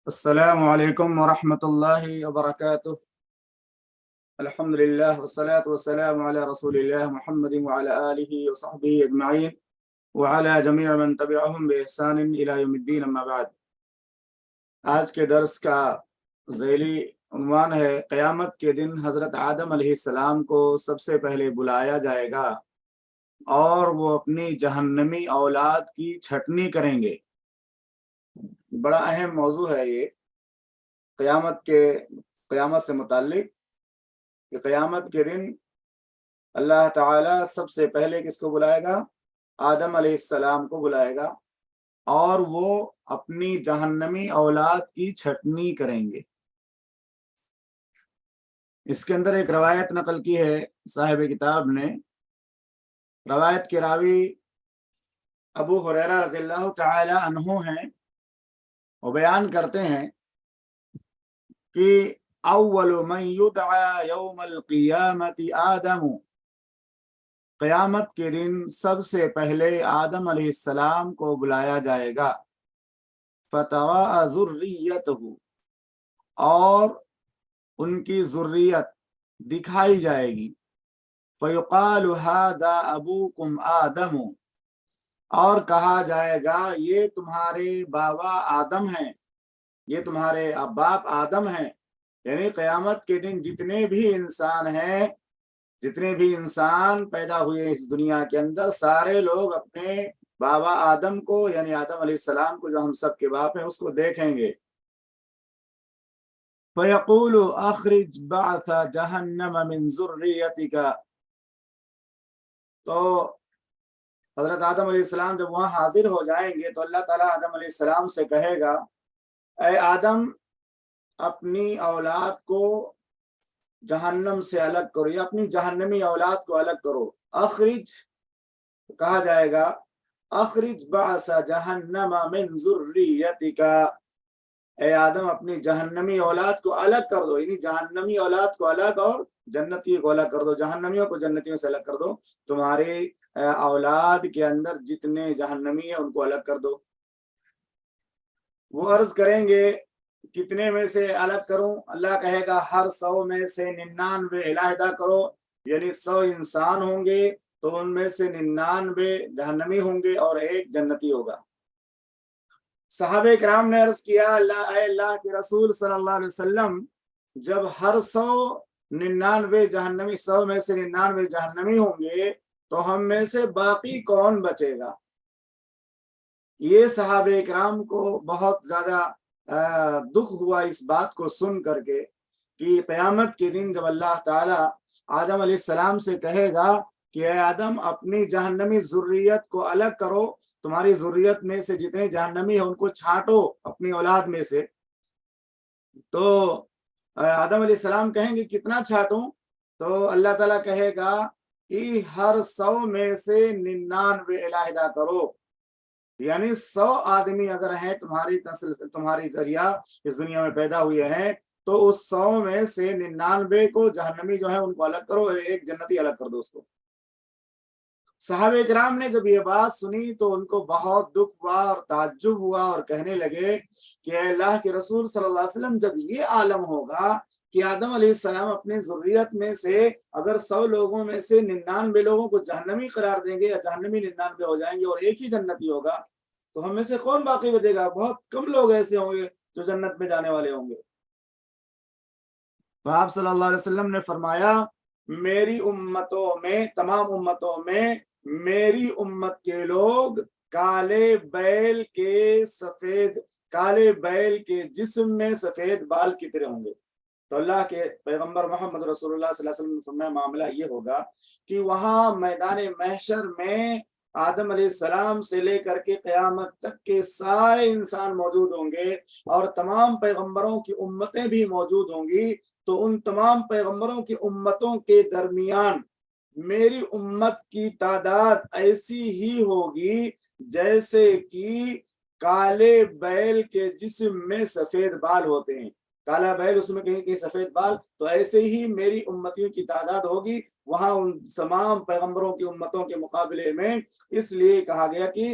السلام علیکم ورحمۃ اللہ وبرکاتہ۔ الحمد للہ والصلاة والسلام علی رسول اللہ محمد وعلی آلہ وصحبہ اجمعین وعلی جمیع من تبعہم بإحسان الی یوم الدین، اما بعد۔ آج کے درس کا ذیلی عنوان ہے قیامت کے دن حضرت آدم علیہ السلام کو سب سے پہلے بلایا جائے گا اور وہ اپنی جہنمی اولاد کی چھٹنی کریں گے۔ بڑا اہم موضوع ہے یہ قیامت سے متعلق، کہ قیامت کے دن اللہ تعالیٰ سب سے پہلے کس کو بلائے گا؟ آدم علیہ السلام کو بلائے گا اور وہ اپنی جہنمی اولاد کی چھٹنی کریں گے۔ اس کے اندر ایک روایت نقل کی ہے صاحب کتاب نے۔ روایت کے راوی ابو ہریرہ رضی اللہ تعالی عنہ ہیں، وہ بیان کرتے ہیں کہ اول من یدعى یوم القیامت آدم، قیامت کے دن سب سے پہلے آدم علیہ السلام کو بلایا جائے گا۔ فتراء ذریتہ، اور ان کی ذریت دکھائی جائے گی۔ فیقال ھذا ابوکم آدم، اور کہا جائے گا یہ تمہارے بابا آدم ہیں، یہ تمہارے باپ آدم ہیں۔ یعنی قیامت کے دن جتنے بھی انسان ہیں، جتنے بھی انسان پیدا ہوئے اس دنیا کے اندر، سارے لوگ اپنے بابا آدم کو، یعنی آدم علیہ السلام کو جو ہم سب کے باپ ہیں، اس کو دیکھیں گے۔ فَيَقُولُ أَخْرِجْ بَعْثَ جَهَنَّمَ مِنْ ذُرِّيَّتِكَ، تو حضرت آدم علیہ السلام جب وہاں حاضر ہو جائیں گے تو اللہ تعالیٰ آدم علیہ السلام سے کہے گا، اے آدم، اپنی اولاد کو جہنم سے الگ کرو، یا اپنی جہنمی اولاد کو الگ کرو۔ اخرج، کہا جائے گا اخرج بعث جہنم من ذریتک، اے آدم اپنی جہنمی اولاد کو الگ کر دو، یعنی جہنمی اولاد کو الگ اور جنتی کو الگ کر دو، جہنمیوں کو جنتیوں سے الگ کر دو، تمہاری اولاد کے اندر جتنے جہنمی ہیں ان کو الگ کر دو۔ وہ عرض کریں گے کتنے میں سے الگ کروں؟ اللہ کہے گا ہر 100 میں سے 99 علیحدہ کرو، یعنی 100 انسان ہوں گے تو ان میں سے 99 جہنمی ہوں گے اور 1 جنتی ہوگا۔ صحابہ کرام نے عرض کیا، اے اللہ کے رسول صلی اللہ علیہ وسلم، جب ہر 100 99 جہنمی، 100 میں سے 99 جہنمی ہوں گے تو ہم میں سے باقی کون بچے گا؟ یہ صحابہ کرام کو بہت زیادہ دکھ ہوا اس بات کو سن کر کے، کہ قیامت کے دن جب اللہ تعالیٰ آدم علیہ السلام سے کہے گا کہ اے آدم اپنی جہنمی ذریت کو الگ کرو، تمہاری ذریت میں سے جتنے جہنمی ہیں ان کو چھانٹو اپنی اولاد میں سے، تو آدم علیہ السلام کہیں گے کتنا چھانٹوں؟ تو اللہ تعالیٰ کہے گا کہ ہر 100 میں سے 99 علیحدہ کرو، یعنی 100 آدمی اگر ہیں تمہاری نسل سے، تمہاری ذریعہ اس دنیا میں پیدا ہوئے ہیں، تو اس 100 میں سے 99 کو جہنمی جو ہے ان کو الگ کرو اور 1 جنتی الگ کر دو اس کو۔ صحابہ کرام نے جب یہ بات سنی تو ان کو بہت دکھ ہوا اور تعجب ہوا، اور کہنے لگے کہ اے اللہ کے رسول صلی اللہ علیہ وسلم، جب یہ عالم ہوگا کہ آدم علیہ السلام اپنے ذریت میں سے اگر 100 لوگوں میں سے 99 لوگوں کو جہنمی قرار دیں گے، یا جہنمی 99 ہو جائیں گے اور 1 ہی جنتی ہوگا، تو ہم میں سے کون باقی بچے گا؟ بہت کم لوگ ایسے ہوں گے جو جنت میں جانے والے ہوں گے۔ تو آپ صلی اللہ علیہ وسلم نے فرمایا، میری امتوں میں، تمام امتوں میں، میری امت کے لوگ کالے بیل کے جسم میں سفید بال کی طرح ہوں گے۔ تو اللہ کے پیغمبر محمد رسول اللہ صلی اللہ علیہ وسلم نے فرمایا معاملہ یہ ہوگا کہ وہاں میدان محشر میں آدم علیہ السلام سے لے کر کے قیامت تک کے سارے انسان موجود ہوں گے، اور تمام پیغمبروں کی امتیں بھی موجود ہوں گی۔ تو ان تمام پیغمبروں کی امتوں کے درمیان میری امت کی تعداد ایسی ہی ہوگی جیسے کہ کالے بیل کے جسم میں سفید بال ہوتے ہیں، کالا بیل اس میں کہیں کہیں سفید بال، تو ایسے ہی میری امتیوں کی تعداد ہوگی وہاں ان تمام پیغمبروں کی امتوں کے مقابلے میں۔ اس لیے کہا گیا کہ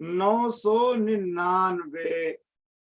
999।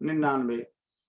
99,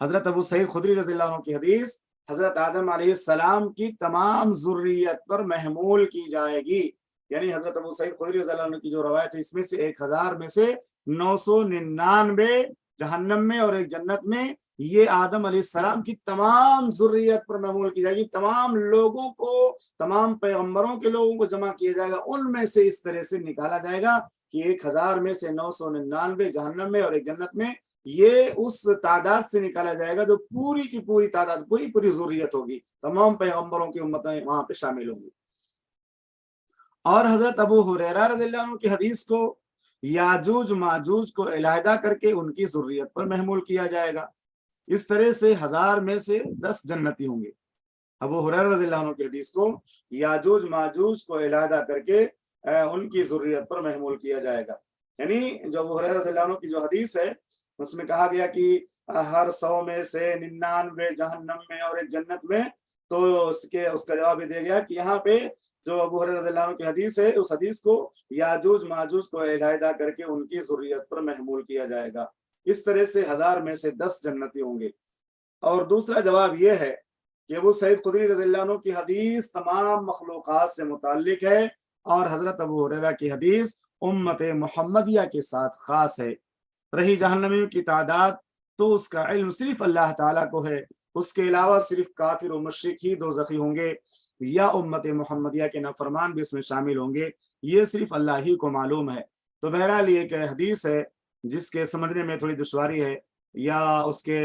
حضرت ابو سعید خدری رضی اللہ عنہ کی حدیث حضرت آدم علیہ السلام کی تمام ذریت پر محمول کی جائے گی، یعنی حضرت ابو سعید خدری رضی اللہ عنہ کی جو روایت ہے اس میں سے 1000 میں سے 999 جہنم میں اور ایک جنت میں، یہ آدم علیہ السلام کی تمام ذریت پر محمول کی جائے گی، تمام لوگوں کو، تمام پیغمبروں کے لوگوں کو جمع کیا جائے گا، ان میں سے اس طرح سے نکالا جائے گا کہ 1000 میں سے 999 جہنم میں اور ایک جنت میں، یہ اس تعداد سے نکالا جائے گا جو پوری کی پوری تعداد، پوری ذریت ہوگی، تمام پیغمبروں کی امتیں وہاں پہ شامل ہوں گی۔ اور حضرت ابو ہریرہ رضی اللہ عنہ کی حدیث کو یاجوج ماجوج کو علیحدہ کر کے ان کی ذریت پر محمول کیا جائے گا، اس طرح سے 1000 میں سے 10 جنتی ہوں گے۔ ابو ہریرہ رضی اللہ عنہ کی حدیث کو یاجوج ماجوج کو علیحدہ کر کے ان کی ذریت پر محمول کیا جائے گا، یعنی جو ابو ہریرہ رضی اللہ عنہ کی جو حدیث ہے اس میں کہا گیا کہ ہر 100 میں سے 99 جہنم میں اور ایک جنت میں، تو اس کا جواب یہ دیا گیا کہ یہاں پہ جو ابو ہریرہ رضی اللہ عنہ کی حدیث ہے اس حدیث کو یاجوج ماجوج کو علیحدہ کر کے ان کی ذریت پر محمول کیا جائے گا، اس طرح سے 1000 میں سے 10 جنتی ہوں گے۔ اور دوسرا جواب یہ ہے کہ ابو سعید خدری رضی اللہ عنہ کی حدیث تمام مخلوقات سے متعلق ہے اور حضرت ابو ہریرہ کی حدیث امت محمدیہ کے ساتھ خاص ہے۔ رہی جہنمیوں کی تعداد تو اس کا علم صرف اللہ تعالیٰ کو ہے، اس کے علاوہ صرف کافر و مشرک ہی دوزخی ہوں گے یا امت محمدیہ کے نافرمان بھی اس میں شامل ہوں گے، یہ صرف اللہ ہی کو معلوم ہے۔ تو بہرحال یہ ایک حدیث ہے جس کے سمجھنے میں تھوڑی دشواری ہے یا اس کے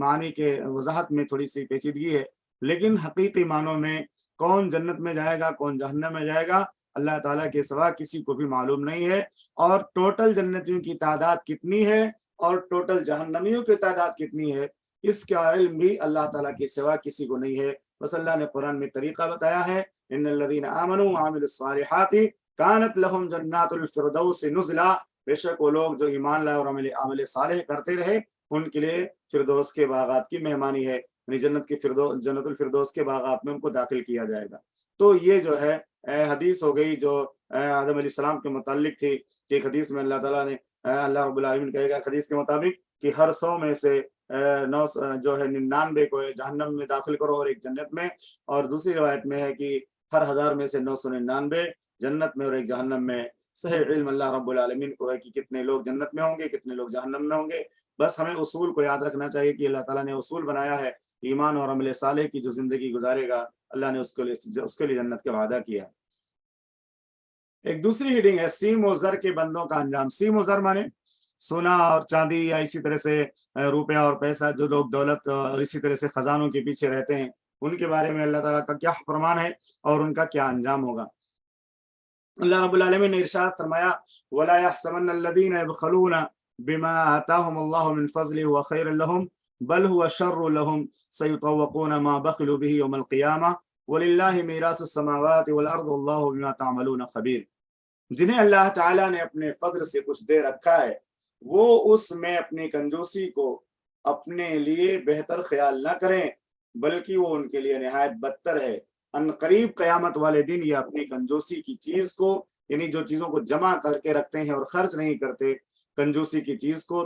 معنی کے وضاحت میں تھوڑی سی پیچیدگی ہے، لیکن حقیقی معنوں میں کون جنت میں جائے گا کون جہنم میں جائے گا اللہ تعالیٰ کے سوا کسی کو بھی معلوم نہیں ہے، اور ٹوٹل جنتیوں کی تعداد کتنی ہے اور ٹوٹل جہنمیوں کی تعداد کتنی ہے اس کا علم بھی اللہ تعالیٰ کے سوا کسی کو نہیں ہے۔ بس اللہ نے قرآن میں طریقہ بتایا ہے، ان الذین آمنوا وعملوا الصالحات کانت لہم جنات الفردوس نزلا، بے شک وہ لوگ جو ایمان لائے اور عمل صالح کرتے رہے ان کے لیے فردوس کے باغات کی مہمانی ہے، یعنی جنت الفردوس کے باغات میں ان کو داخل کیا جائے گا۔ تو یہ جو ہے حدیث ہو گئی جو آدم علیہ السلام کے متعلق تھی، کہ ایک حدیث میں اللہ تعالیٰ نے اللہ رب العالمین کہے گا حدیث کے مطابق کہ ہر 100 میں سے 99 کو جہنم میں داخل کرو اور ایک جنت میں، اور دوسری روایت میں ہے کہ ہر 1000 میں سے 999 جنت میں اور ایک جہنم میں۔ صحیح علم اللہ رب العالمین کو ہے کہ کتنے لوگ جنت میں ہوں گے کتنے لوگ جہنم میں ہوں گے، بس ہمیں اصول کو یاد رکھنا چاہیے کہ اللہ تعالیٰ نے اصول بنایا ہے، ایمان اور عمل صالح کی جو زندگی گزارے گا اللہ نے اس کے لیے جنت کا وعدہ کیا ہے۔ ایک دوسری ہیڈنگ ہے سیم و زر کے بندوں کا انجام۔ سیم و زر مانے سونا اور چاندی یا اسی طرح سے روپیہ اور پیسہ، جو لوگ دولت اور اسی طرح سے خزانوں کے پیچھے رہتے ہیں، ان کے بارے میں اللہ تعالیٰ کا کیا فرمان ہے اور ان کا کیا انجام ہوگا۔ اللہ رب العالمین نے ارشاد فرمایا وَلَا يَحْسَبَنَّ الَّذِينَ يَبْخَلُونَ بِمَا آتَاهُمُ اللَّهُ مِنْ فَضْلِهِ وَخَيْرٌ لَهُمْ بَلْ هُوَ شَرٌّ لَهُمْ سَيُطَوَّقُونَ مَا بَخِلُوا بِهِ يَوْمَ الْقِيَامَةِ وَلِلَّهِ مِيرَاثُ السَّمَاوَاتِ وَالْأَرْضِ وَاللَّهُ بِمَا تَعْمَلُونَ خَبِيرٌ۔ جنہیں اللہ تعالیٰ نے اپنے فضل سے کچھ دے رکھا ہے وہ اس میں اپنی کنجوسی کو اپنے لیے بہتر خیال نہ کریں بلکہ وہ ان کے لیے نہایت بدتر ہے۔ ان قریب قیامت والے دن یہ اپنی کنجوسی کی چیز کو، یعنی جو چیزوں کو جمع کر کے رکھتے ہیں اور خرچ نہیں کرتے، کنجوسی کی چیز کو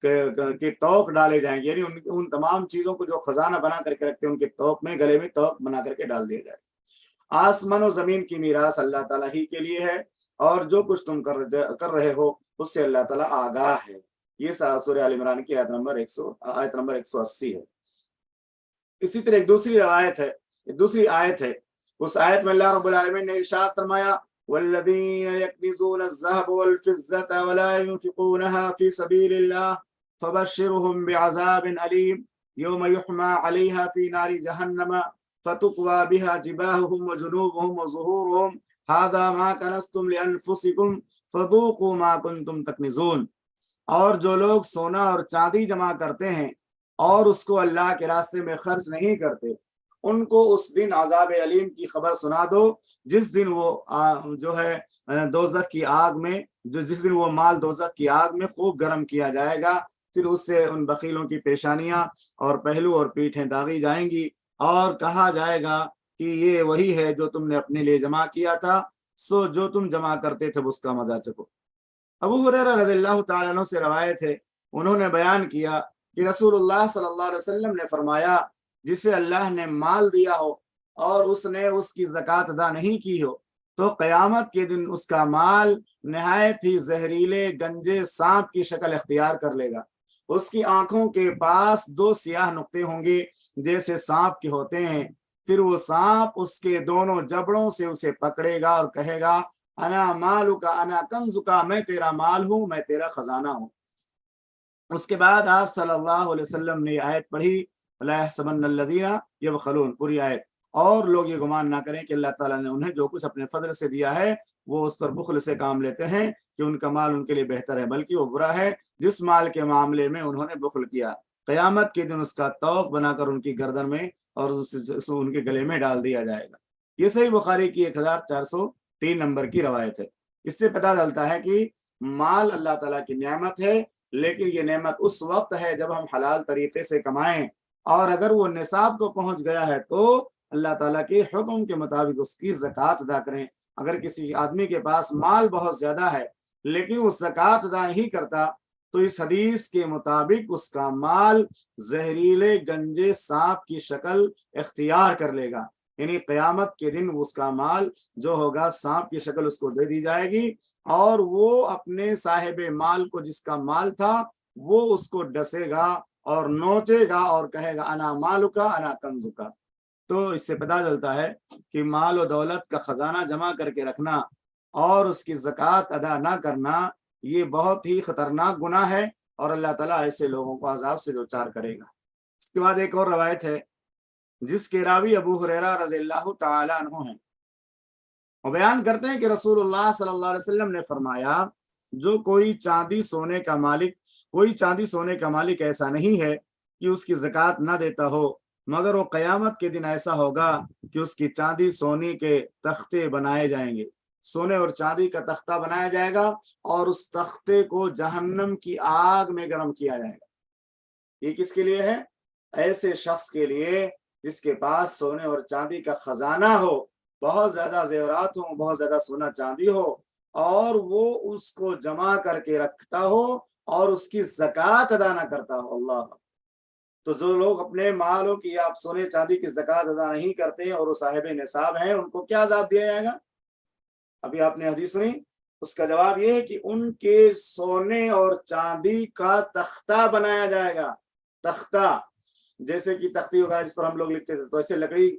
کے توق ڈالے جائیں گے، یعنی ان تمام چیزوں کو جو خزانہ بنا کر کے رکھتے ہیں ان کے توق میں، گلے میں توق بنا کر کے ڈال دیا جائے۔ آسمان و زمین کی میراث اللہ تعالیٰ ہی کے لیے ہے اور جو کچھ تم کر رہے ہو اس سے اللہ تعالیٰ آگاہ ہے۔ یہ سورہ آل عمران کی آیت نمبر 180 ہے۔ اسی طرح ایک دوسری آیت ہے، اس آیت میں اللہ رب العالمین نے ارشاد فرمایا والذین یکنزون الذهب والفضة ولا ينفقونها في سبيل الله فبشرهم بعذاب أليم يوم يحمى عليها في نار جهنم فتقوى بها جباههم وجنوبهم وظهورهم هذا ما كنزتم لأنفسكم فذوقوا ما كنتم تكنزون۔ اور جو لوگ سونا اور چاندی جمع کرتے ہیں اور اس کو اللہ کے راستے میں خرچ نہیں کرتے ان کو اس دن عذاب علیم کی خبر سنا دو، جس دن وہ جو ہے دوزخ کی آگ میں، جس دن وہ مال دوزخ کی آگ میں خوب گرم کیا جائے گا، پھر اس سے ان بخیلوں کی پیشانیاں اور پہلو اور پیٹھیں داغی جائیں گی اور کہا جائے گا کہ یہ وہی ہے جو تم نے اپنے لیے جمع کیا تھا، سو جو تم جمع کرتے تھے اس کا مزہ چکھو۔ ابو ہریرہ رضی اللہ تعالیٰ عنہ سے روایت ہے، انہوں نے بیان کیا کہ رسول اللہ صلی اللہ علیہ وسلم نے فرمایا جسے اللہ نے مال دیا ہو اور اس نے اس کی زکوٰۃ ادا نہیں کی ہو تو قیامت کے دن اس کا مال نہایت ہی زہریلے گنجے سانپ کی شکل اختیار کر لے گا۔ اس کی آنکھوں کے پاس 2 سیاہ نقطے ہوں گے جیسے سانپ کے ہوتے ہیں۔ پھر وہ سانپ اس کے دونوں جبڑوں سے اسے پکڑے گا اور کہے گا انا مالک انا کنزک، میں تیرا مال ہوں، میں تیرا خزانہ ہوں۔ اس کے بعد آپ صلی اللہ علیہ وسلم نے آیت پڑھی لا يحسبن الذین یبخلون، پوری آیت، اور لوگ یہ گمان نہ کریں کہ اللہ تعالیٰ نے انہیں جو کچھ اپنے فضل سے دیا ہے وہ اس پر بخل سے کام لیتے ہیں کہ ان کا مال ان کے لیے بہتر ہے، بلکہ وہ برا ہے جس مال کے معاملے میں انہوں نے بخل کیا، قیامت کے دن اس کا طوق بنا کر ان کی گردن میں اور ان کے گلے میں ڈال دیا جائے گا۔ یہ صحیح بخاری کی 1403 نمبر کی روایت ہے۔ اس سے پتہ چلتا ہے کہ مال اللہ تعالیٰ کی نعمت ہے، لیکن یہ نعمت اس وقت ہے جب ہم حلال طریقے سے کمائیں، اور اگر وہ نصاب کو پہنچ گیا ہے تو اللہ تعالیٰ کے حکم کے مطابق اس کی زکوٰۃ ادا کریں۔ اگر کسی آدمی کے پاس مال بہت زیادہ ہے لیکن وہ زکوٰۃ ادا نہیں کرتا تو اس حدیث کے مطابق اس کا مال زہریلے گنجے سانپ کی شکل اختیار کر لے گا، یعنی قیامت کے دن اس کا مال جو ہوگا سانپ کی شکل اس کو دے دی جائے گی، اور وہ اپنے صاحب مال کو جس کا مال تھا وہ اس کو ڈسے گا اور نوچے گا اور کہے گا انا مالکا انا کنزکا۔ تو اس سے پتہ چلتا ہے کہ مال و دولت کا خزانہ جمع کر کے رکھنا اور اس کی زکوٰۃ ادا نہ کرنا یہ بہت ہی خطرناک گناہ ہے، اور اللہ تعالیٰ ایسے لوگوں کو عذاب سے دوچار کرے گا۔ اس کے بعد ایک اور روایت ہے جس کے راوی ابو ہریرہ رضی اللہ تعالی عنہ ہیں، وہ بیان کرتے ہیں کہ رسول اللہ صلی اللہ علیہ وسلم نے فرمایا جو کوئی چاندی سونے کا مالک ایسا نہیں ہے کہ اس کی زکوٰۃ نہ دیتا ہو، مگر وہ قیامت کے دن ایسا ہوگا کہ اس کی چاندی سونے کے تختے بنائے جائیں گے، سونے اور چاندی کا تختہ بنایا جائے گا اور اس تختے کو جہنم کی آگ میں گرم کیا جائے گا۔ یہ کس کے لیے ہے؟ ایسے شخص کے لیے جس کے پاس سونے اور چاندی کا خزانہ ہو، بہت زیادہ زیورات ہوں، بہت زیادہ سونا چاندی ہو، اور وہ اس کو جمع کر کے رکھتا ہو اور اس کی زکوٰۃ ادا نہ کرتا ہو۔ اللہ، تو جو لوگ اپنے مالوں کی آپ سونے چاندی کی زکوٰۃ ادا نہیں کرتے اور وہ صاحب نصاب ہیں، ان کو کیا عذاب دیا جائے گا؟ ابھی آپ نے حدیث سنی، اس کا جواب یہ ہے کہ ان کے سونے اور چاندی کا تختہ بنایا جائے گا۔ تختہ جیسے کہ تختی وغیرہ جس پر ہم لوگ لکھتے تھے، تو ایسے لکڑی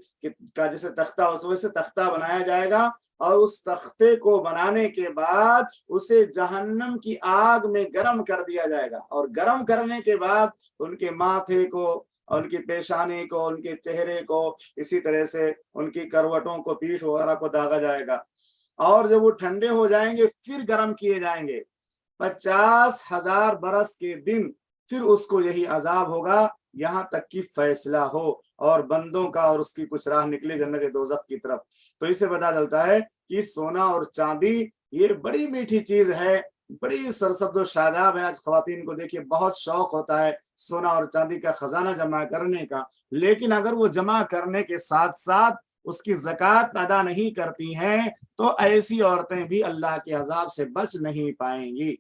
کا جیسے تختہ ہو ویسے تختہ بنایا جائے گا، اور اس تختے کو بنانے کے بعد اسے جہنم کی آگ میں گرم کر دیا جائے گا، اور گرم کرنے کے بعد ان کے ماتھے کو، ان کی پیشانی کو، ان کے چہرے کو، اسی طرح سے ان کی کروٹوں کو، پیٹھ وغیرہ کو داغا جائے گا، اور جب وہ ٹھنڈے ہو جائیں گے پھر گرم کیے جائیں گے 50,000 برس کے دن، پھر اس کو یہی عذاب ہوگا یہاں تک کہ فیصلہ ہو اور بندوں کا اور اس کی کچھ راہ نکلے جنت دوزخ کی طرف۔ تو اس سے پتہ چلتا ہے کہ سونا اور چاندی یہ بڑی میٹھی چیز ہے، بڑی سرسبز و شاداب ہے۔ آج خواتین کو دیکھیے بہت شوق ہوتا ہے سونا اور چاندی کا خزانہ جمع کرنے کا، لیکن اگر وہ جمع کرنے کے ساتھ ساتھ اس کی زکوٰۃ ادا نہیں کرتی ہیں تو ایسی عورتیں بھی اللہ کے عذاب سے بچ نہیں پائیں گی۔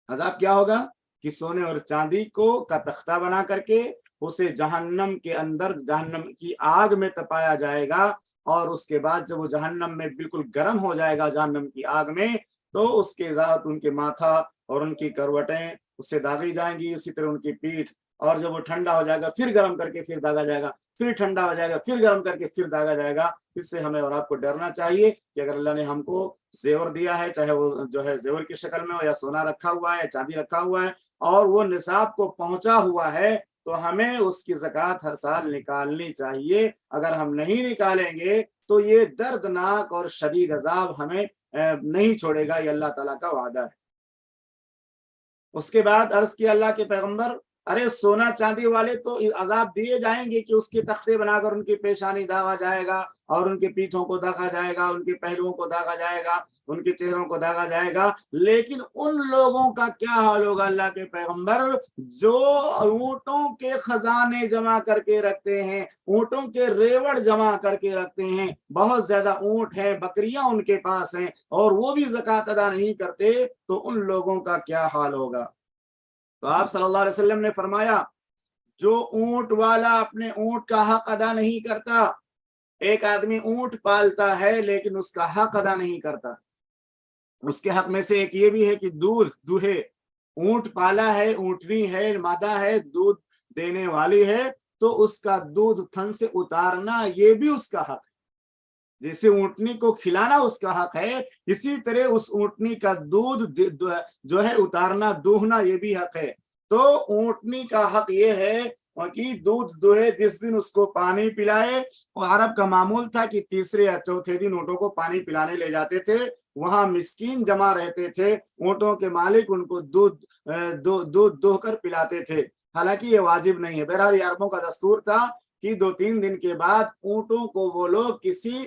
عذاب کیا ہوگا کہ سونے اور چاندی کا تختہ بنا کر کے اسے جہنم کے اندر، جہنم کی آگ میں تپایا جائے گا، اور اس کے بعد جب وہ جہنم میں بالکل گرم ہو جائے گا جہنم کی آگ میں، تو اس کے ذات ان کے ماتھا اور ان کی کروٹیں اس سے داغی جائیں گی، اسی طرح ان کی پیٹھ، اور جب وہ ٹھنڈا ہو جائے گا پھر گرم کر کے پھر داغا جائے گا، پھر ٹھنڈا ہو جائے گا پھر گرم کر کے پھر داغا جائے گا۔ اس سے ہمیں اور آپ کو ڈرنا چاہیے کہ اگر اللہ نے ہم کو زیور دیا ہے، چاہے وہ جو ہے زیور کی شکل میں ہو یا سونا رکھا ہوا ہے یا چاندی رکھا ہوا ہے، اور وہ نصاب کو پہنچا ہوا ہے، تو ہمیں اس کی زکوٰۃ ہر سال نکالنی چاہیے۔ اگر ہم نہیں نکالیں گے تو یہ دردناک اور شدید عذاب ہمیں نہیں چھوڑے گا، یہ اللہ تعالیٰ کا وعدہ ہے۔ اس کے بعد عرض کیا اللہ کے پیغمبر، ارے سونا چاندی والے تو عذاب دیے جائیں گے کہ اس کے تختے بنا کر ان کی پیشانی داغا جائے گا، اور ان کے پیٹھوں کو داغا جائے گا، ان کے پہلوؤں کو داغا جائے گا، ان کے چہروں کو داغا جائے گا، لیکن ان لوگوں کا کیا حال ہوگا اللہ کے پیغمبر جو اونٹوں کے خزانے جمع کر کے رکھتے ہیں، اونٹوں کے ریوڑ جمع کر کے رکھتے ہیں، بہت زیادہ اونٹ ہیں، بکریاں ان کے پاس ہیں، اور وہ بھی زکوٰۃ ادا نہیں کرتے، تو ان لوگوں کا کیا حال ہوگا۔ تو آپ صلی اللہ علیہ وسلم نے فرمایا جو اونٹ والا اپنے اونٹ کا حق ادا نہیں کرتا، ایک آدمی اونٹ پالتا ہے لیکن اس کا حق ادا نہیں کرتا، اس کے حق میں سے ایک یہ بھی ہے کہ دودھ دوہے، اونٹ پالا ہے، اونٹنی ہے، مادہ ہے، دودھ دینے والی ہے، تو اس کا دودھ تھن سے اتارنا یہ بھی اس کا حق ہے۔ جیسے اونٹنی کو کھلانا اس کا حق ہے، اسی طرح اس اونٹنی کا دودھ جو ہے اتارنا، دوہنا یہ بھی حق ہے۔ تو اونٹنی کا حق یہ ہے کہ دودھ دوہے، جس دن اس کو پانی پلائے۔ اور عرب کا معمول تھا کہ تیسرے یا چوتھے دن اونٹوں کو پانی پلانے لے جاتے تھے، وہاں مسکین جمع رہتے تھے، اونٹوں کے مالک ان کو دودھ دوہ کر پلاتے تھے، حالانکہ یہ واجب نہیں ہے۔ بہرحال یہ عربوں کا دستور تھا کہ 2-3 دن کے بعد اونٹوں کو وہ لوگ کسی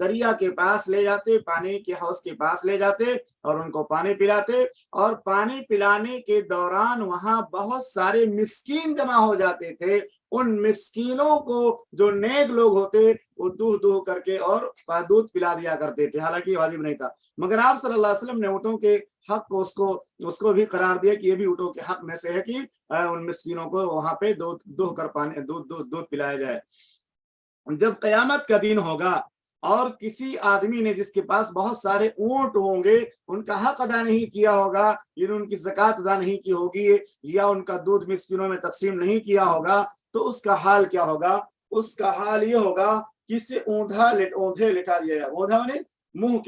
دریا کے پاس لے جاتے، پانی کے حوض کے پاس لے جاتے اور ان کو پانی پلاتے، اور پانی پلانے کے دوران وہاں بہت سارے مسکین جمع ہو جاتے تھے۔ ان مسکینوں کو جو نیک لوگ ہوتے وہ دوہ کر کے اور دودھ پلا دیا کرتے تھے، حالانکہ یہ واجب نہیں تھا۔ مگر آپ صلی اللہ علیہ وسلم نے اونٹوں کے حق کو اس کو بھی قرار دیا کہ یہ بھی اونٹوں کے حق میں سے ہے کہ ان مسکینوں کو وہاں پہ دوہ کر پانی دودھ پلایا جائے۔ جب قیامت کا دن ہوگا اور کسی آدمی نے جس کے پاس بہت سارے اونٹ ہوں گے، ان کا حق ادا نہیں کیا ہوگا، یعنی ان کی زکوٰۃ ادا نہیں کی ہوگی یا ان کا دودھ مسکینوں میں تقسیم نہیں کیا ہوگا، تو اس کا حال کیا ہوگا؟ اس کا حال یہ ہوگا کہ اسے اوندھے لٹا دیا جائے گا۔ اوندھا یعنی منہ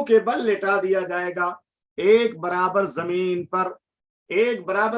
کے بل لٹا دیا جائے گا، ایک برابر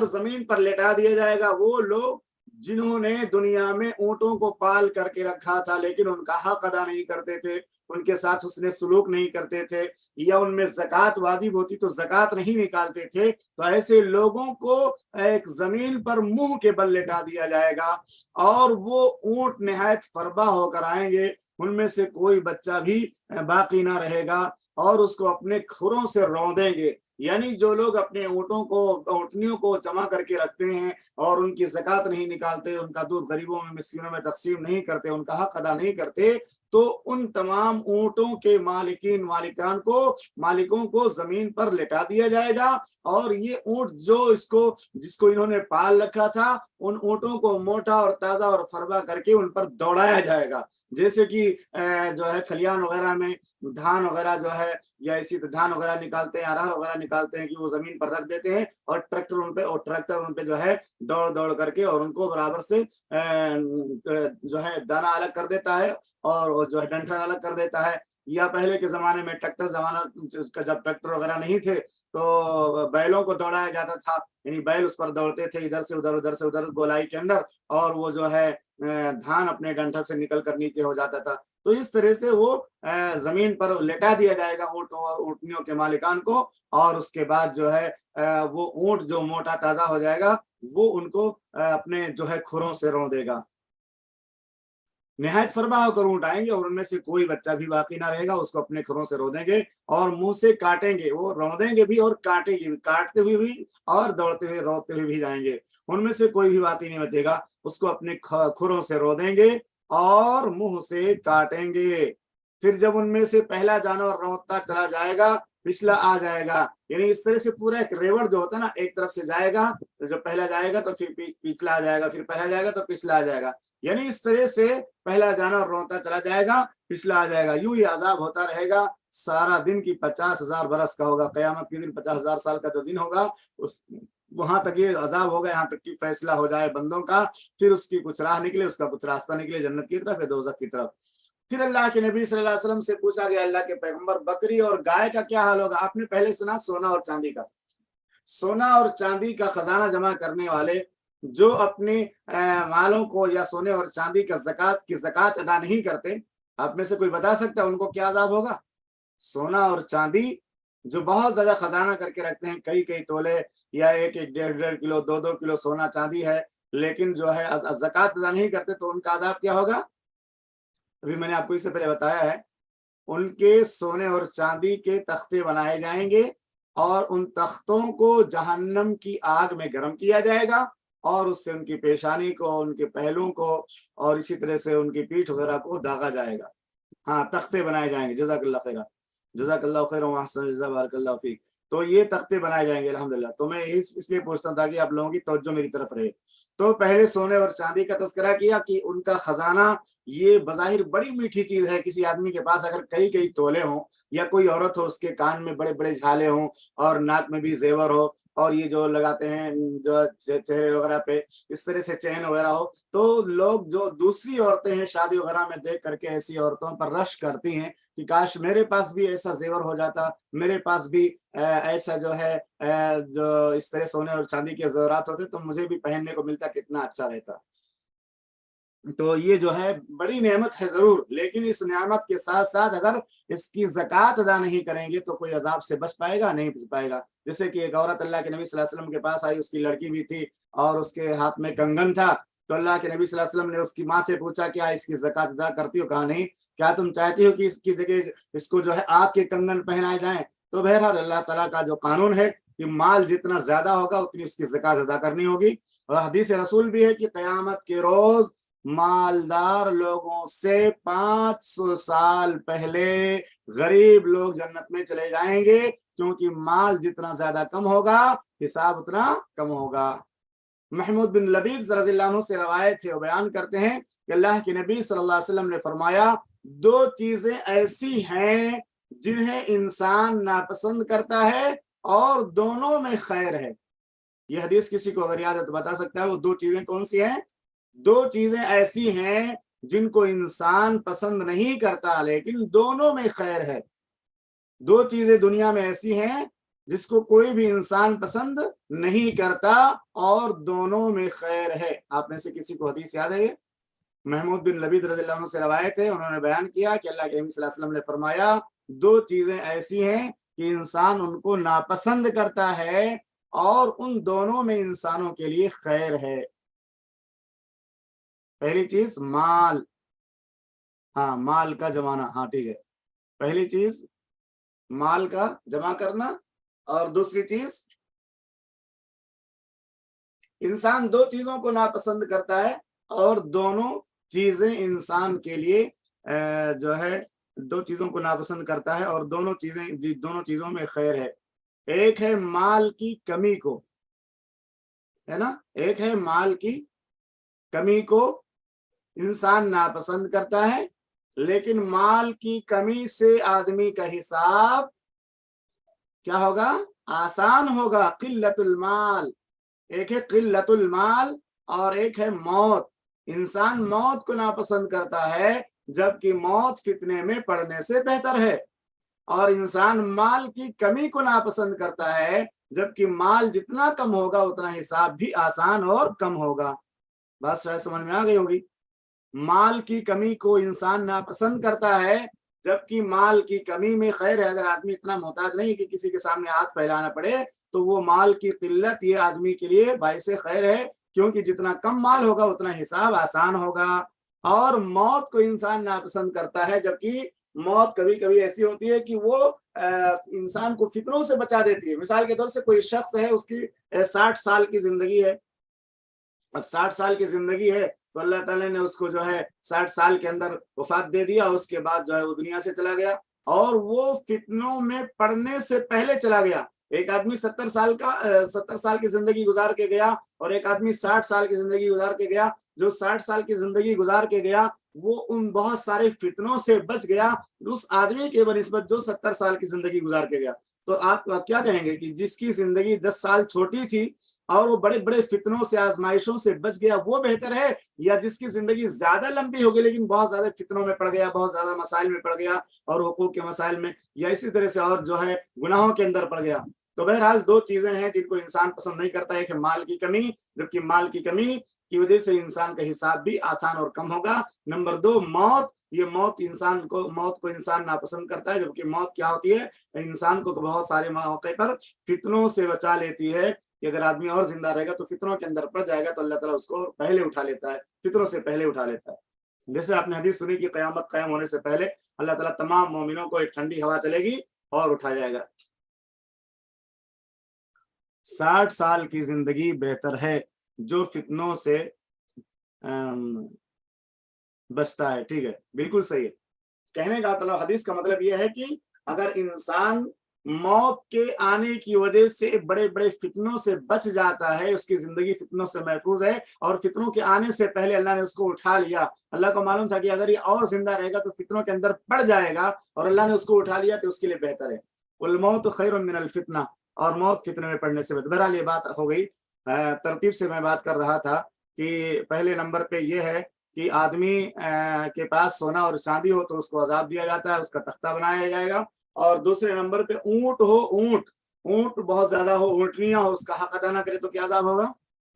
زمین پر لٹا دیا جائے گا۔ وہ لوگ جنہوں نے دنیا میں اونٹوں کو پال کر کے رکھا تھا لیکن ان کا حق ادا نہیں کرتے تھے، ان کے ساتھ حسن سلوک نہیں کرتے تھے، یا ان میں زکوٰۃ واجب ہوتی تو زکوٰۃ نہیں نکالتے تھے، تو ایسے لوگوں کو ایک زمین پر منہ کے بل لٹا دیا جائے گا، اور وہ اونٹ نہایت فربا ہو کر آئیں گے، ان میں سے کوئی بچہ بھی باقی نہ رہے گا، اور اس کو اپنے کھروں سے روندیں گے۔ یعنی جو لوگ اپنے اونٹنیوں کو جمع کر کے رکھتے ہیں اور ان کی زکوٰۃ نہیں نکالتے، ان کا دودھ غریبوں میں مسکینوں میں تقسیم نہیں کرتے، ان کا حق ادا نہیں کرتے، تو ان تمام اونٹوں کے مالکوں کو زمین پر لٹا دیا جائے گا، اور یہ اونٹ جس کو انہوں نے پال رکھا تھا، ان اونٹوں کو موٹا اور تازہ اور فربا کر کے ان پر دوڑایا جائے گا۔ جیسے کہ جو ہے کھلیان وغیرہ میں دھان وغیرہ جو ہے، یا اسی دھان وغیرہ نکالتے ہیں، ارہر وغیرہ نکالتے ہیں، کہ وہ زمین پر رکھ دیتے ہیں اور ٹریکٹر ان پہ جو ہے دوڑ کر کے اور ان کو برابر سے جو ہے دانہ الگ کر دیتا ہے اور جو ہے ڈنٹھل الگ کر دیتا ہے۔ یا پہلے کے زمانے میں جب ٹریکٹر وغیرہ نہیں تھے تو بیلوں کو دوڑایا جاتا تھا، یعنی بیل اس پر دوڑتے تھے ادھر سے ادھر گولائی کے اندر، اور وہ جو ہے دھان اپنے ڈنٹل سے نکل کر نیچے ہو جاتا تھا۔ تو اس طرح سے وہ زمین پر لٹا دیا جائے گا اونٹوں اور اونٹنیوں کے مالکان کو، اور اس کے بعد جو ہے وہ اونٹ جو موٹا تازہ ہو جائے گا وہ ان کو اپنے جو ہے کھروں سے رون دے گا۔ نہایت فربا ہو کر اونٹ آئیں گے اور ان میں سے کوئی بچہ بھی باقی نہ رہے گا، اس کو اپنے کھروں سے رودیں گے اور منہ سے کاٹیں گے، وہ رودیں گے بھی اور کاٹیں گے بھی، کاٹتے ہوئے بھی اور دوڑتے ہوئے روتے ہوئے بھی جائیں گے، ان میں سے کوئی بھی باقی نہیں بچے گا، اس کو اپنے کھروں سے رودیں گے اور منہ سے کاٹیں گے۔ پھر جب ان میں سے پہلا جانور روتا چلا جائے گا، پچھلا آ جائے گا، یعنی اس طرح سے پورا ایک ریوڑ جو ہوتا ہے نا، ایک طرف سے جائے گا، جب پہلا جائے گا تو پھر پچھلا آ جائے گا، پھر پہلا جائے گا تو پچھلا آ جائے گا، یعنی اس طرح سے پہلا جانور روتا چلا جائے گا، پچھلا آ جائے گا، یوں یہ عذاب ہوتا رہے گا سارا دن کی 50,000 برس کا ہوگا۔ قیامت کے دن 50,000 سال کا جو دن ہوگا، وہاں تک یہ عذاب ہوگا، یہاں تک کہ فیصلہ ہو جائے بندوں کا، پھر اس کی کچھ راہ نکلے، اس کا کچھ راستہ نکلے جنت کی طرف یا دوزخ کی طرف۔ پھر اللہ کے نبی صلی اللہ علیہ وسلم سے پوچھا گیا، اللہ کے پیغمبر بکری اور گائے کا کیا حال ہوگا؟ آپ نے پہلے سنا سونا اور چاندی کا، سونا اور چاندی کا خزانہ جمع کرنے والے جو اپنے مالوں کو یا سونے اور چاندی کا زکوٰۃ ادا نہیں کرتے، آپ میں سے کوئی بتا سکتا ہے ان کو کیا عذاب ہوگا؟ سونا اور چاندی جو بہت زیادہ خزانہ کر کے رکھتے ہیں، کئی تولے یا ایک 1.5 کلو 2 کلو سونا چاندی ہے، لیکن جو ہے زکوٰۃ ادا نہیں کرتے، تو ان کا عذاب کیا ہوگا؟ ابھی میں نے آپ کو اس سے پہلے بتایا ہے، ان کے سونے اور چاندی کے تختے بنائے جائیں گے اور ان تختوں کو جہنم کی آگ میں گرم کیا جائے گا، اور اس سے ان کی پیشانی کو، ان کے پہلوں کو، اور اسی طرح سے ان کی پیٹھ وغیرہ کو داغا جائے گا۔ ہاں، تختے بنائے جائیں گے۔ جزاک اللہ خیر، جزاک اللہ خیر، واحسن الجزاء، بارک اللہ فیک۔ تو یہ تختے بنائے جائیں گے الحمدللہ. تو میں اس لیے پوچھتا تھا کہ آپ لوگوں کی توجہ میری طرف رہے. تو پہلے سونے اور چاندی کا تذکرہ کیا کہ ان کا خزانہ یہ بظاہر بڑی میٹھی چیز ہے. کسی آدمی کے پاس اگر کئی کئی تولے ہوں یا کوئی عورت ہو اس کے کان میں بڑے بڑے جھالے ہوں اور ناک میں بھی زیور ہو اور یہ جو لگاتے ہیں جو چہرے وغیرہ پہ اس طرح سے چین وغیرہ ہو, تو لوگ جو دوسری عورتیں ہیں شادی وغیرہ میں دیکھ کر کے ایسی عورتوں پر رش کرتی ہیں کہ کاش میرے پاس بھی ایسا زیور ہو جاتا, میرے پاس بھی ایسا جو ہے جو اس طرح سونے اور چاندی کے زیورات ہوتے تو مجھے بھی پہننے کو ملتا, کتنا اچھا رہتا. تو یہ جو ہے بڑی نعمت ہے ضرور, لیکن اس نعمت کے ساتھ ساتھ اگر اس کی زکوٰۃ ادا نہیں کریں گے تو کوئی عذاب سے بچ پائے گا, نہیں بچ پائے گا. جیسے کہ ایک عورت اللہ کے نبی صلی اللہ علیہ وسلم کے پاس آئی, اس کی لڑکی بھی تھی اور اس کے ہاتھ میں کنگن تھا. تو اللہ کے نبی صلی اللہ علیہ وسلم نے اس کی ماں سے پوچھا کیا اس کی زکوٰۃ ادا کرتی ہو؟ کہا نہیں. کیا تم چاہتی ہو کہ اس کی جگہ اس کو جو ہے آگ کے کنگن پہنائے جائیں؟ تو بہرحال اللہ تعالیٰ کا جو قانون ہے کہ مال جتنا زیادہ ہوگا اتنی اس کی زکوٰۃ ادا کرنی ہوگی. اور حدیث رسول بھی ہے کہ قیامت کے روز مالدار لوگوں سے 500 سال پہلے غریب لوگ جنت میں چلے جائیں گے, کیونکہ مال جتنا زیادہ کم ہوگا حساب اتنا کم ہوگا. محمود بن لبیب رضی اللہ عنہ سے روایت ہے, وہ بیان کرتے ہیں کہ اللہ کے نبی صلی اللہ علیہ وسلم نے فرمایا 2 چیزیں ایسی ہیں جنہیں انسان ناپسند کرتا ہے اور دونوں میں خیر ہے. یہ حدیث کسی کو اگر یاد ہے تو بتا سکتا ہے وہ 2 چیزیں کون سی ہیں؟ 2 چیزیں ایسی ہیں جن کو انسان پسند نہیں کرتا لیکن دونوں میں خیر ہے. 2 چیزیں دنیا میں ایسی ہیں جس کو کوئی بھی انسان پسند نہیں کرتا اور دونوں میں خیر ہے. آپ میں سے کسی کو حدیث یاد ہے؟ محمود بن لبید رضی اللہ عنہ سے روایت ہے, انہوں نے بیان کیا کہ اللہ کے نبی صلی اللہ علیہ وسلم نے فرمایا 2 چیزیں ایسی ہیں کہ انسان ان کو ناپسند کرتا ہے اور ان دونوں میں انسانوں کے لیے خیر ہے. پہلی چیز مال, ہاں مال کا جمانا, ہاں ٹھیک ہے, پہلی چیز مال کا جمع کرنا اور دوسری چیز انسان 2 چیزوں کو ناپسند کرتا ہے اور دونوں چیزیں انسان کے لیے جو ہے 2 چیزوں کو ناپسند کرتا ہے اور دونوں چیزوں میں خیر ہے. ایک ہے مال کی کمی کو, ہے نا, ایک ہے مال کی کمی کو انسان ناپسند کرتا ہے لیکن مال کی کمی سے آدمی کا حساب کیا ہوگا؟ آسان ہوگا. قلت المال, ایک ہے قلت المال اور ایک ہے موت. انسان موت کو ناپسند کرتا ہے جبکہ موت فتنے میں پڑنے سے بہتر ہے, اور انسان مال کی کمی کو ناپسند کرتا ہے جبکہ مال جتنا کم ہوگا اتنا حساب بھی آسان اور کم ہوگا. بس شاید سمجھ میں آ گئی ہوگی. مال کی کمی کو انسان ناپسند کرتا ہے جبکہ مال کی کمی میں خیر ہے. اگر آدمی اتنا محتاج نہیں کہ کسی کے سامنے ہاتھ پھیلانا پڑے تو وہ مال کی قلت یہ آدمی کے لیے باعث خیر ہے, کیونکہ جتنا کم مال ہوگا اتنا حساب آسان ہوگا. اور موت کو انسان ناپسند کرتا ہے جبکہ موت کبھی کبھی ایسی ہوتی ہے کہ وہ انسان کو فتنوں سے بچا دیتی ہے. مثال کے طور سے کوئی شخص ہے, اس کی 60 سال کی زندگی ہے. اب 60 سال کی زندگی ہے تو اللہ تعالیٰ نے اس کو جو ہے 60 سال کے اندر وفات دے دیا, اس کے بعد جو ہے وہ دنیا سے چلا گیا اور وہ فتنوں میں پڑنے سے پہلے چلا گیا. ایک آدمی 70 سال کی زندگی گزار کے گیا اور ایک آدمی 60 سال کی زندگی گزار کے گیا. جو 60 سال کی زندگی گزار کے گیا وہ ان بہت سارے فتنوں سے بچ گیا اس آدمی کے بنسبت جو 70 سال کی زندگی گزار کے گیا. تو آپ کیا کہیں گے کہ جس کی زندگی 10 سال چھوٹی تھی اور وہ بڑے بڑے فتنوں سے آزمائشوں سے بچ گیا وہ بہتر ہے, یا جس کی زندگی زیادہ لمبی ہوگی لیکن بہت زیادہ فتنوں میں پڑ گیا, بہت زیادہ مسائل میں پڑ گیا اور حقوق کے مسائل میں یا اسی طرح سے اور جو ہے گناہوں کے اندر پڑ گیا؟ تو بہرحال 2 چیزیں ہیں جن کو انسان پسند نہیں کرتا. ایک ہے مال کی کمی, جبکہ مال کی کمی کی وجہ سے انسان کا حساب بھی آسان اور کم ہوگا. نمبر 2 موت, یہ موت کو انسان ناپسند کرتا ہے جبکہ موت کیا ہوتی ہے؟ انسان کو بہت سارے موقع پر فتنوں سے بچا لیتی ہے کہ اگر آدمی اور زندہ رہے گا تو فتنوں کے اندر پڑ جائے گا تو اللہ تعالیٰ اس کو پہلے اٹھا لیتا ہے, فتنوں سے پہلے اٹھا لیتا ہے. جیسے آپ نے حدیث سنی کہ قیامت قائم ہونے سے پہلے اللہ تعالیٰ تمام مومنوں کو ایک ٹھنڈی ہوا چلے گی اور اٹھا جائے گا. 60 سال کی زندگی بہتر ہے جو فتنوں سے بچتا ہے. ٹھیک ہے, بالکل صحیح ہے. کہنے کا مطلب حدیث کا مطلب یہ ہے کہ اگر انسان موت کے آنے کی وجہ سے بڑے بڑے فتنوں سے بچ جاتا ہے، اس کی زندگی فتنوں سے محفوظ ہے، اور فتنوں کے آنے سے پہلے اللہ نے اس کو اٹھا لیا۔ اللہ کو معلوم تھا کہ اگر یہ اور زندہ رہے گا تو فتنوں کے اندر پڑ جائے گا، اور اللہ نے اس کو اٹھا لیا تو اس کے لیے بہتر ہے۔ والموت خیر من الفتنہ، اور موت فتنے میں پڑنے سے بہتر۔ بہرحال یہ بات ہو گئی، ترتیب سے میں بات کر رہا تھا کہ پہلے نمبر پہ یہ ہے کہ آدمی کے پاس سونا اور چاندی ہو تو اس کو عذاب دیا جاتا ہے، اس کا تختہ بنایا جائے گا۔ اور دوسرے نمبر پہ اونٹ ہو، اونٹ بہت زیادہ ہو، اونٹنیاں ہو، اس کا حق ادا نہ کرے تو کیا عذاب ہوگا؟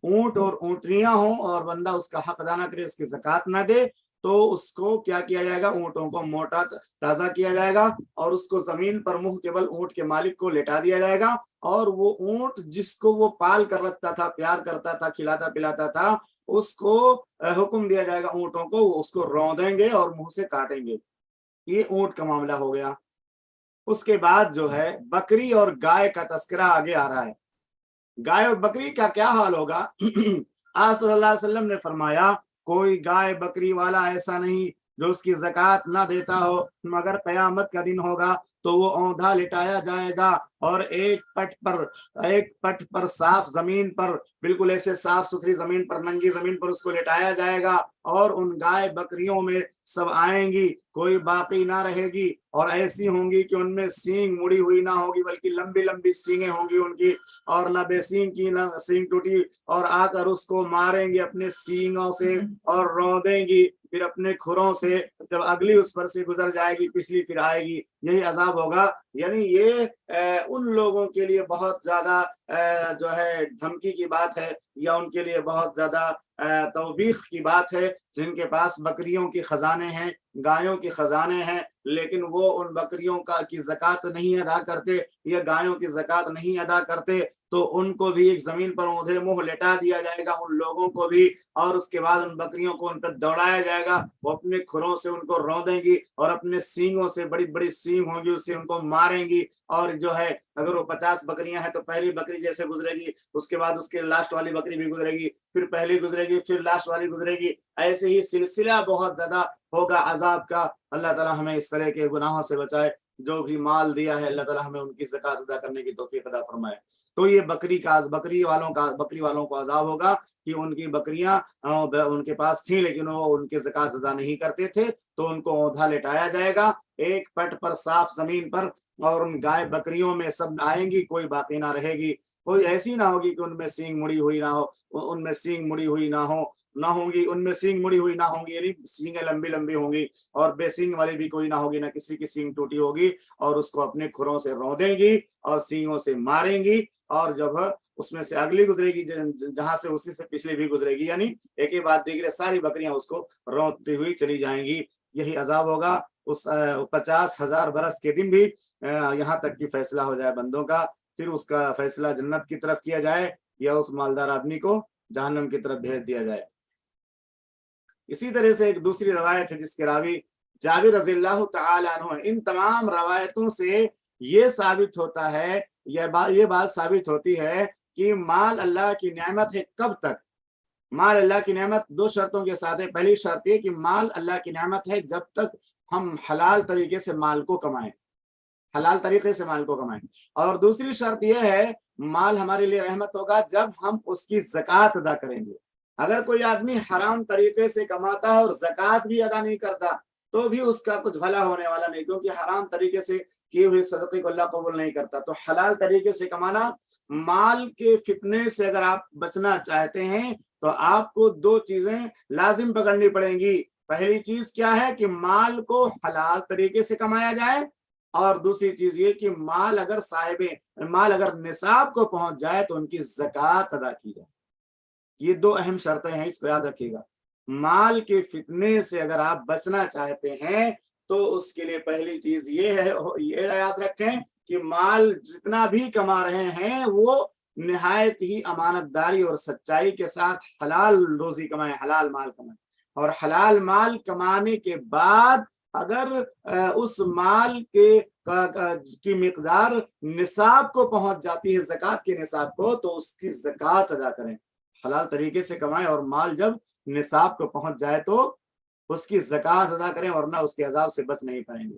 اونٹ اور اونٹنیاں ہوں اور بندہ اس کا حق ادا نہ کرے، اس کی زکوٰۃ نہ دے، تو اس کو کیا کیا جائے گا؟ اونٹوں کو موٹا تازہ کیا جائے گا، اور اس کو زمین پر منہ کیبل اونٹ کے مالک کو لٹا دیا جائے گا، اور وہ اونٹ جس کو وہ پال کر رکھتا تھا، پیار کرتا تھا، کھلاتا پلاتا تھا، اس کو حکم دیا جائے گا اونٹوں کو، وہ اس کو روندیں گے اور منہ سے کاٹیں گے۔ یہ اونٹ کا معاملہ ہو گیا۔ اس کے بعد جو ہے بکری اور گائے کا تذکرہ آگے آ رہا ہے۔ گائے اور بکری کا کیا حال ہوگا؟ آپ صلی اللہ علیہ وسلم نے فرمایا کوئی گائے بکری والا ایسا نہیں جو اس کی زکوٰۃ نہ دیتا ہو، مگر قیامت کا دن ہوگا تو وہ اوندھا لٹایا جائے گا، اور ایک پٹ پر صاف زمین پر، بالکل ایسے صاف ستھری زمین پر، ننگی زمین پر اس کو لٹایا جائے گا، اور ان گائے بکریوں میں سب آئیں گی، کوئی باقی نہ رہے گی، اور ایسی ہوں گی کہ ان میں سینگ مڑی ہوئی نہ ہوگی بلکہ لمبی لمبی سینگیں ہوں گی ان کی، اور نہ بے سینگ کی نہ سینگ ٹوٹی، اور آ کر اس کو ماریں گے اپنے سینگوں سے اور رودیں گی، پھر اپنے کھروں سے، جب اگلی اس پر سے گزر جائے گی پچھلی پھر آئے گی، یہی عذاب ہوگا۔ یعنی یہ ان لوگوں کے لیے بہت زیادہ جو ہے دھمکی کی بات ہے، یا ان کے لیے بہت زیادہ توبیخ کی بات ہے، جن کے پاس بکریوں کی خزانے ہیں، گایوں کی خزانے ہیں، لیکن وہ ان بکریوں کی زکوٰۃ نہیں ادا کرتے، یا گایوں کی زکوٰۃ نہیں ادا کرتے، تو ان کو بھی ایک زمین پر اوندھے منہ لٹا دیا جائے گا، ان لوگوں کو بھی، اور اس کے بعد ان بکریوں کو ان پر دوڑایا جائے گا، وہ اپنے کھروں سے ان کو رودیں گی، اور اپنے سینگوں سے، بڑی بڑی سینگ ہوں گی اس سے ان کو ماریں گی، اور جو ہے اگر وہ 50 بکریاں ہیں تو پہلی بکری جیسے گزرے گی، اس کے بعد اس کے لاسٹ والی بکری بھی گزرے گی، پھر پہلی گزرے گی، پھر لاسٹ والی گزرے گی، ایسے ہی سلسلہ بہت زیادہ ہوگا عذاب کا۔ اللہ تعالیٰ ہمیں اس طرح کے گناہوں سے بچائے۔ جو بھی مال دیا ہے اللہ تعالیٰ ہمیں ان کی زکوٰۃ ادا کرنے کی توفیق عطا فرمائے۔ تو یہ بکری والوں کو عذاب ہوگا کہ ان کی بکریاں ان کے پاس تھیں لیکن وہ ان کی زکوٰۃ ادا نہیں کرتے تھے، تو ان کو اوندھا لٹایا جائے گا ایک پٹ پر صاف زمین پر، اور ان گائے بکریوں میں سب آئیں گی، کوئی باقی نہ رہے گی، کوئی ایسی نہ ہوگی کہ ان میں سینگ مڑی ہوئی نہ ہو، ان میں سینگ مڑی ہوئی نہ ہوں گی، ان میں سینگ مڑی ہوئی نہ ہوں گی، یعنی سینگیں لمبی لمبی ہوں گی، اور بے سینگ والی بھی کوئی نہ ہوگی، نہ کسی کی سینگ ٹوٹی ہوگی، اور اس کو اپنے کھروں سے رودیں گی اور سینگوں سے ماریں گی، اور جب اس میں سے اگلی گزرے گی جہاں سے اسی سے پچھلی بھی گزرے گی، یعنی ایک ہی بات دیکھ رہے ساری بکریاں اس کو رودتی ہوئی چلی جائیں گی۔ یہی عذاب ہوگا اس 50,000 برس کے دن بھی، یہاں تک کہ فیصلہ ہو جائے بندوں کا، پھر اس کا فیصلہ جنت کی طرف کیا جائے یا اس مالدار آدمی کو جہنم کی طرف بھیج دیا جائے۔ اسی طرح سے ایک دوسری روایت ہے جس کے راوی جابر رضی اللہ تعالی عنہ۔ ان تمام روایتوں سے یہ ثابت ہوتا ہے، یہ بات ثابت ہوتی ہے کہ مال اللہ کی نعمت ہے۔ کب تک مال اللہ کی نعمت؟ دو شرطوں کے ساتھ ہے۔ پہلی شرط یہ کہ مال اللہ کی نعمت ہے جب تک ہم حلال طریقے سے مال کو کمائیں، حلال طریقے سے مال کو کمائیں، اور دوسری شرط یہ ہے مال ہمارے لیے رحمت ہوگا جب ہم اس کی زکوٰۃ ادا کریں گے۔ اگر کوئی آدمی حرام طریقے سے کماتا ہے اور زکوٰۃ بھی ادا نہیں کرتا تو بھی اس کا کچھ بھلا ہونے والا نہیں، کیونکہ حرام طریقے سے کیے ہوئے صدقے کو اللہ قبول نہیں کرتا۔ تو حلال طریقے سے کمانا، مال کے فتنے سے اگر آپ بچنا چاہتے ہیں تو آپ کو دو چیزیں لازم پکڑنی پڑیں گی۔ پہلی چیز کیا ہے کہ مال کو حلال طریقے سے کمایا جائے، اور دوسری چیز یہ کہ مال اگر نصاب کو پہنچ جائے تو ان کی زکوٰۃ ادا کی جائے۔ یہ دو اہم شرطیں ہیں، اس کو یاد رکھیے گا۔ مال کے فتنے سے اگر آپ بچنا چاہتے ہیں تو اس کے لیے پہلی چیز یہ ہے، یہ یاد رکھیں کہ مال جتنا بھی کما رہے ہیں وہ نہایت ہی امانت داری اور سچائی کے ساتھ حلال روزی کمائیں، حلال مال کمائیں، اور حلال مال کمانے کے بعد اگر اس مال کی مقدار نصاب کو پہنچ جاتی ہے، زکوٰۃ کے نصاب کو، تو اس کی زکوٰۃ ادا کریں۔ حلال طریقے سے کمائیں اور مال جب نصاب کو پہنچ جائے تو اس کی زکوٰۃ ادا کریں، ورنہ اس کے عذاب سے بچ نہیں پائیں گے۔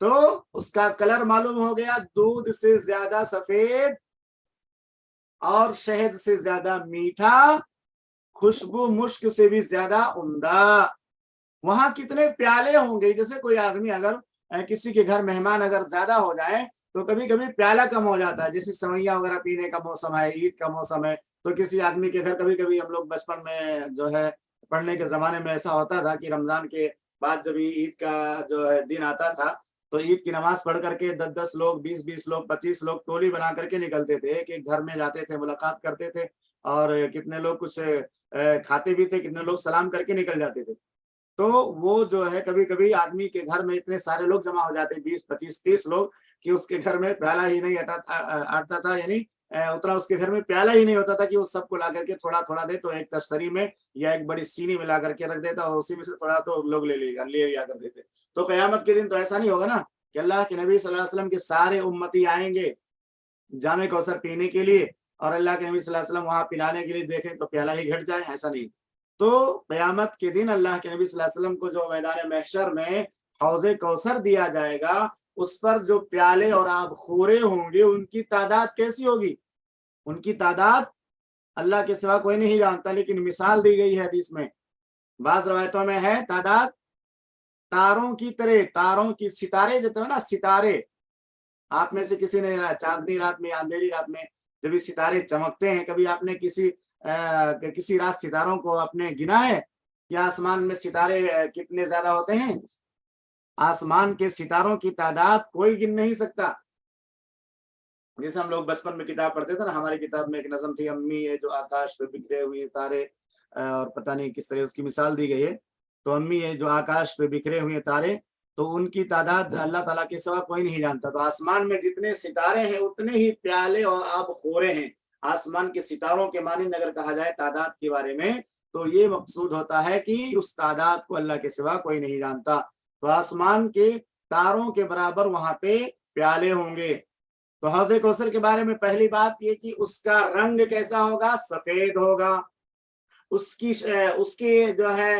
تو اس کا کلر معلوم ہو گیا، دودھ سے زیادہ سفید اور شہد سے زیادہ میٹھا، خوشبو مشک سے بھی زیادہ عمدہ۔ وہاں کتنے پیالے ہوں گے، جیسے کوئی آدمی اگر کسی کے گھر مہمان اگر زیادہ ہو جائے تو کبھی کبھی پیالہ کم ہو جاتا ہے، جیسے سوئیاں وغیرہ پینے کا موسم ہے، عید کا موسم ہے، تو کسی آدمی کے گھر کبھی کبھی ہم لوگ بچپن میں جو ہے پڑھنے کے زمانے میں ایسا ہوتا تھا کہ رمضان کے بعد جب عید کا جو ہے دن آتا تھا تو عید کی نماز پڑھ کر کے 10 لوگ، 20 لوگ، 25 لوگ ٹولی بنا کر کے نکلتے تھے، ایک ایک گھر میں جاتے تھے، ملاقات کرتے تھے، اور کتنے لوگ کچھ کھاتے بھی تھے، کتنے لوگ سلام کر کے نکل جاتے تھے۔ تو وہ جو ہے کبھی کبھی آدمی کے گھر میں اتنے سارے لوگ جمع ہو جاتے، 20 25 30 لوگ، کہ اس کے گھر میں پیالہ ہی نہیں اٹتا تھا، یعنی اتنا اس کے گھر میں پیالہ ہی نہیں ہوتا تھا کہ وہ سب کو لا کر کے تھوڑا تھوڑا دے، تو ایک تشتری میں یا ایک بڑی سینی میں لا کر کے رکھ دیتا، اور اسی میں سے تھوڑا تو لوگ لے لیا کر دیتے۔ تو قیامت کے دن تو ایسا نہیں ہوگا نا کہ اللہ کے نبی صلی اللہ علیہ وسلم کے سارے امتی آئیں گے جامع کوثر پینے کے لیے، اور اللہ کے نبی صلی اللہ علیہ وسلم وہاں پلانے کے لیے دیکھیں تو پیالہ ہی گھٹ جائے، ایسا نہیں۔ تو قیامت کے دن اللہ کے نبی صلی اللہ علیہ وسلم کو جو میدان محشر میں حوض کوثر دیا جائے گا، اس پر جو پیالے اور آب خورے ہوں گے ان کی تعداد کیسی ہوگی؟ ان کی تعداد اللہ کے سوا کوئی نہیں جانتا، لیکن مثال دی گئی ہے حدیث میں، بعض روایتوں میں ہے تعداد تاروں کی طرح، تاروں کی، ستارے جو ہے نا، ستارے، آپ میں سے کسی نے چاندنی رات میں، اندھیری رات میں جب یہ ستارے چمکتے ہیں، کبھی آپ نے کسی رات ستاروں کو اپنے گنا ہے کہ آسمان میں ستارے کتنے زیادہ ہوتے ہیں؟ آسمان کے ستاروں کی تعداد کوئی گن نہیں سکتا۔ جیسے ہم لوگ بچپن میں کتاب پڑھتے تھے نا، ہماری کتاب میں ایک نظم تھی، امی ہے جو آکاش پہ بکھرے ہوئے تارے، اور پتہ نہیں کس طرح اس کی مثال دی گئی ہے، تو امی ہے جو آکاش پہ بکھرے ہوئے تارے، تو ان کی تعداد اللہ تعالیٰ کے سوا کوئی نہیں جانتا۔ تو آسمان میں جتنے ستارے ہیں اتنے ہی پیالے اور آب خورے ہیں۔ آسمان کے ستاروں کے مانند اگر کہا جائے تعداد کے بارے میں، تو یہ مقصود ہوتا ہے کہ اس تعداد کو اللہ کے سوا کوئی نہیں جانتا۔ تو آسمان کے تاروں کے برابر وہاں پہ پیالے ہوں گے۔ تو حوض کوثر کے بارے میں پہلی بات یہ کہ اس کا رنگ کیسا ہوگا؟ سفید ہوگا۔ اس کی جو ہے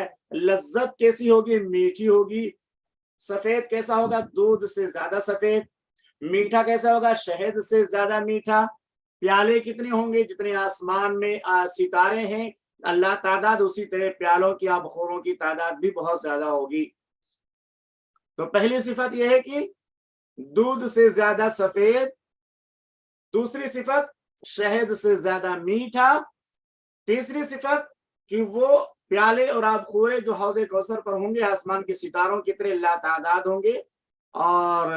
لذت کیسی ہوگی؟ میٹھی ہوگی۔ سفید کیسا ہوگا؟ دودھ سے زیادہ سفید۔ میٹھا کیسا ہوگا؟ شہد سے زیادہ میٹھا۔ پیالے کتنے ہوں گے؟ جتنے آسمان میں ستارے ہیں اللہ تعداد، اسی طرح پیالوں کی، آبخوروں کی تعداد بھی بہت زیادہ ہوگی۔ تو پہلی صفت یہ ہے کہ دودھ سے زیادہ سفید، دوسری صفت شہد سے زیادہ میٹھا، تیسری صفت کہ وہ پیالے اور آبخورے جو حوض کوثر پر ہوں گے آسمان کے ستاروں کی طرح لا تعداد ہوں گے۔ اور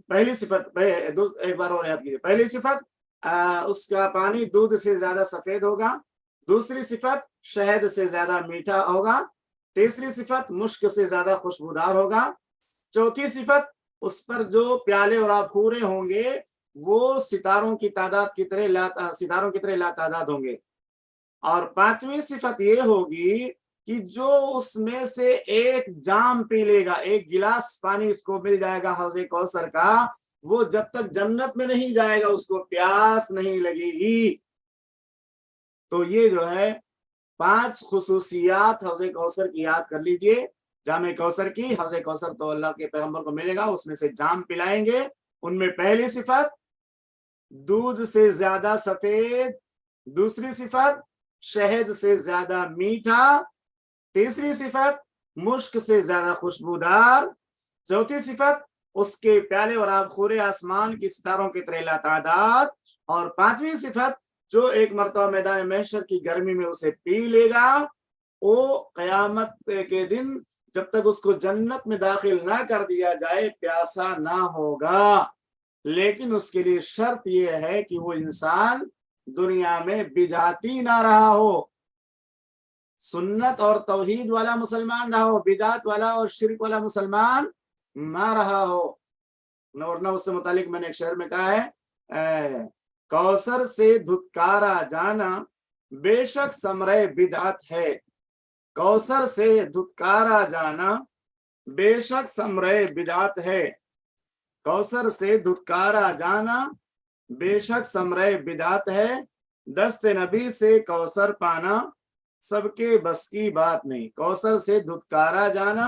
پہلی صفت ایک بار اور یاد کیجیے، پہلی صفت اس کا پانی دودھ سے زیادہ سفید ہوگا، دوسری صفت شہد سے زیادہ میٹھا ہوگا، تیسری صفت مشک سے زیادہ خوشبودار ہوگا، چوتھی صفت اس پر جو پیالے اور آبخورے ہوں گے وہ ستاروں کی طرح لا تعداد ہوں گے، اور پانچویں صفت یہ ہوگی کہ جو اس میں سے ایک جام پی لے گا، ایک گلاس پانی اس کو مل جائے گا حوض کوثر کا، وہ جب تک جنت میں نہیں جائے گا اس کو پیاس نہیں لگے گی۔ تو یہ جو ہے 5 خصوصیات حوض کوثر کی یاد کر لیجئے، جامع کوثر کی۔ حوض کوثر تو اللہ کے پیغمبر کو ملے گا، اس میں سے جام پلائیں گے۔ ان میں پہلی صفت دودھ سے زیادہ سفید، دوسری صفت شہد سے زیادہ میٹھا، تیسری صفت مشک سے زیادہ خوشبودار، چوتھی صفت اس کے پیالے اور آبخورے آسمان کی ستاروں کی طرح لا تعداد، اور پانچویں صفت جو ایک مرتبہ میدان محشر کی گرمی میں اسے پی لے گا وہ قیامت کے دن جب تک اس کو جنت میں داخل نہ کر دیا جائے پیاسا نہ ہوگا۔ لیکن اس کے لیے شرط یہ ہے کہ وہ انسان دنیا میں بدعتی نہ رہا ہو، سنت اور توحید والا مسلمان رہا ہو، بدعت والا اور شرک والا مسلمان نہ رہا ہو۔ ورنہ اس سے متعلق میں نے ایک شعر میں کہا ہے، کوثر سے دھتکارا جانا بے شک ثمرہ بدعت ہے، کوثر سے دھتکارا جانا بے شک ثمرہ بدعت ہے، کوثر سے دھتکارا جانا بے شک ثمرہ بدعت ہے، دست نبی سے کوثر پانا سب کے بس کی بات نہیں۔ کوثر سے دھتکارا جانا